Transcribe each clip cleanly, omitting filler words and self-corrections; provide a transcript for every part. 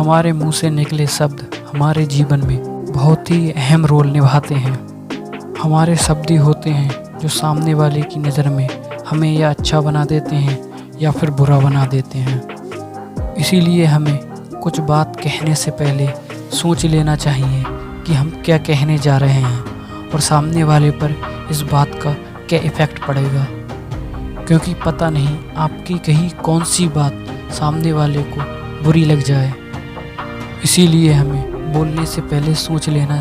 हमारे मुंह से निकले शब्द हमारे जीवन में बहुत ही अहम रोल निभाते हैं। हमारे शब्द ही होते हैं जो सामने वाले की नज़र में हमें या अच्छा बना देते हैं या फिर बुरा बना देते हैं। इसीलिए हमें कुछ बात कहने से पहले सोच लेना चाहिए कि हम क्या कहने जा रहे हैं और सामने वाले पर इस बात का क्या इफ़ेक्ट पड़ेगा, क्योंकि पता नहीं आपकी कहीं कौन सी बात सामने वाले को बुरी लग जाए। इसीलिए हमें बोलने से पहले सोच लेना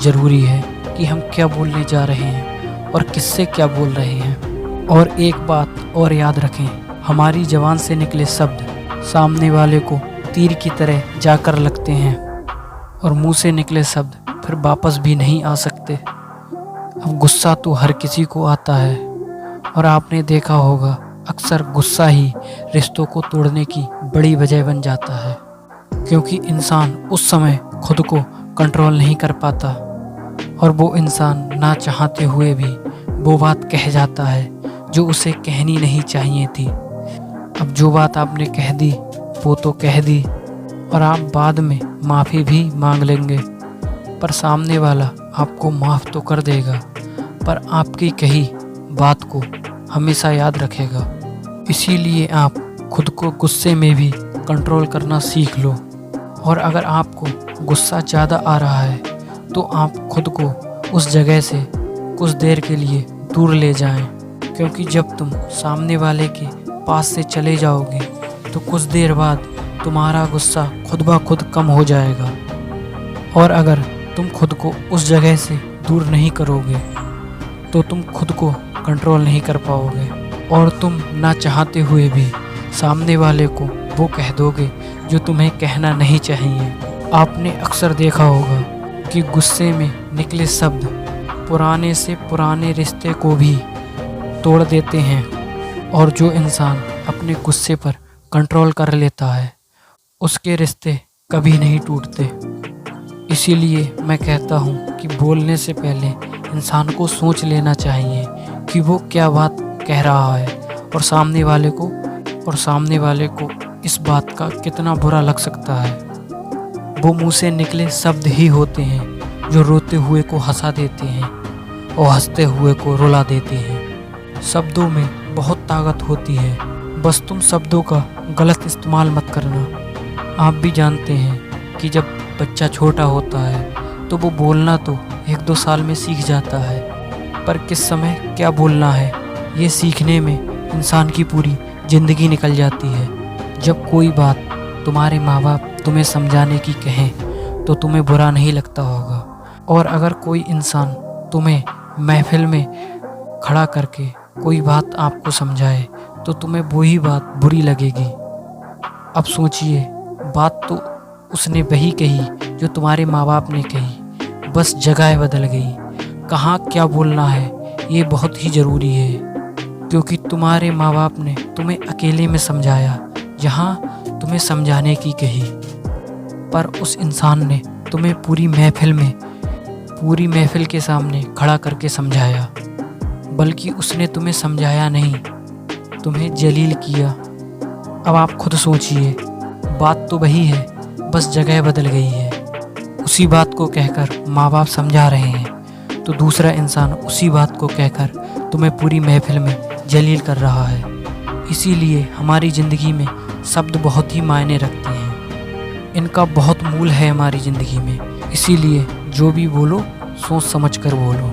ज़रूरी है कि हम क्या बोलने जा रहे हैं और किससे क्या बोल रहे हैं। और एक बात और याद रखें, हमारी ज़बान से निकले शब्द सामने वाले को तीर की तरह जाकर लगते हैं और मुंह से निकले शब्द फिर वापस भी नहीं आ सकते। अब गुस्सा तो हर किसी को आता है और आपने देखा होगा अक्सर गुस्सा ही रिश्तों को तोड़ने की बड़ी वजह बन जाता है, क्योंकि इंसान उस समय खुद को कंट्रोल नहीं कर पाता और वो इंसान ना चाहते हुए भी वो बात कह जाता है जो उसे कहनी नहीं चाहिए थी। अब जो बात आपने कह दी वो तो कह दी और आप बाद में माफ़ी भी मांग लेंगे, पर सामने वाला आपको माफ़ तो कर देगा पर आपकी कही बात को हमेशा याद रखेगा। इसीलिए आप खुद को गुस्से में भी कंट्रोल करना सीख लो। और अगर आपको गुस्सा ज़्यादा आ रहा है तो आप खुद को उस जगह से कुछ देर के लिए दूर ले जाएं, क्योंकि जब तुम सामने वाले के पास से चले जाओगे तो कुछ देर बाद तुम्हारा गुस्सा खुद ब खुद कम हो जाएगा। और अगर तुम खुद को उस जगह से दूर नहीं करोगे तो तुम खुद को कंट्रोल नहीं कर पाओगे और तुम ना चाहते हुए भी सामने वाले को वो कह दोगे जो तुम्हें कहना नहीं चाहिए। आपने अक्सर देखा होगा कि गुस्से में निकले शब्द पुराने से पुराने रिश्ते को भी तोड़ देते हैं और जो इंसान अपने गुस्से पर कंट्रोल कर लेता है उसके रिश्ते कभी नहीं टूटते। इसीलिए मैं कहता हूँ कि बोलने से पहले इंसान को सोच लेना चाहिए कि वो क्या बात कह रहा है और सामने वाले को इस बात का कितना बुरा लग सकता है। वो मुंह से निकले शब्द ही होते हैं जो रोते हुए को हंसा देते हैं और हंसते हुए को रुला देते हैं। शब्दों में बहुत ताकत होती है, बस तुम शब्दों का गलत इस्तेमाल मत करना। आप भी जानते हैं कि जब बच्चा छोटा होता है तो वो बोलना तो 1-2 साल में सीख जाता है, पर किस समय क्या बोलना है ये सीखने में इंसान की पूरी ज़िंदगी निकल जाती है। जब कोई बात तुम्हारे माँ बाप तुम्हें समझाने की कहें तो तुम्हें बुरा नहीं लगता होगा, और अगर कोई इंसान तुम्हें महफिल में खड़ा करके कोई बात आपको समझाए तो तुम्हें वही बात बुरी लगेगी। अब सोचिए, बात तो उसने वही कही जो तुम्हारे माँ बाप ने कही, बस जगह बदल गई। कहाँ क्या बोलना है ये बहुत ही ज़रूरी है, क्योंकि तुम्हारे माँ बाप ने तुम्हें अकेले में समझाया जहाँ तुम्हें समझाने की कही, पर उस इंसान ने तुम्हें पूरी महफिल के सामने खड़ा करके समझाया। बल्कि उसने तुम्हें समझाया नहीं, तुम्हें जलील किया। अब आप खुद सोचिए, बात तो वही है, बस जगह बदल गई है। उसी बात को कहकर माँ बाप समझा रहे हैं तो दूसरा इंसान उसी बात को कहकर तुम्हें पूरी महफिल में जलील कर रहा है। इसीलिए हमारी ज़िंदगी में शब्द बहुत ही मायने रखते हैं, इनका बहुत मूल है हमारी ज़िंदगी में। इसीलिए जो भी बोलो सोच समझ कर बोलो।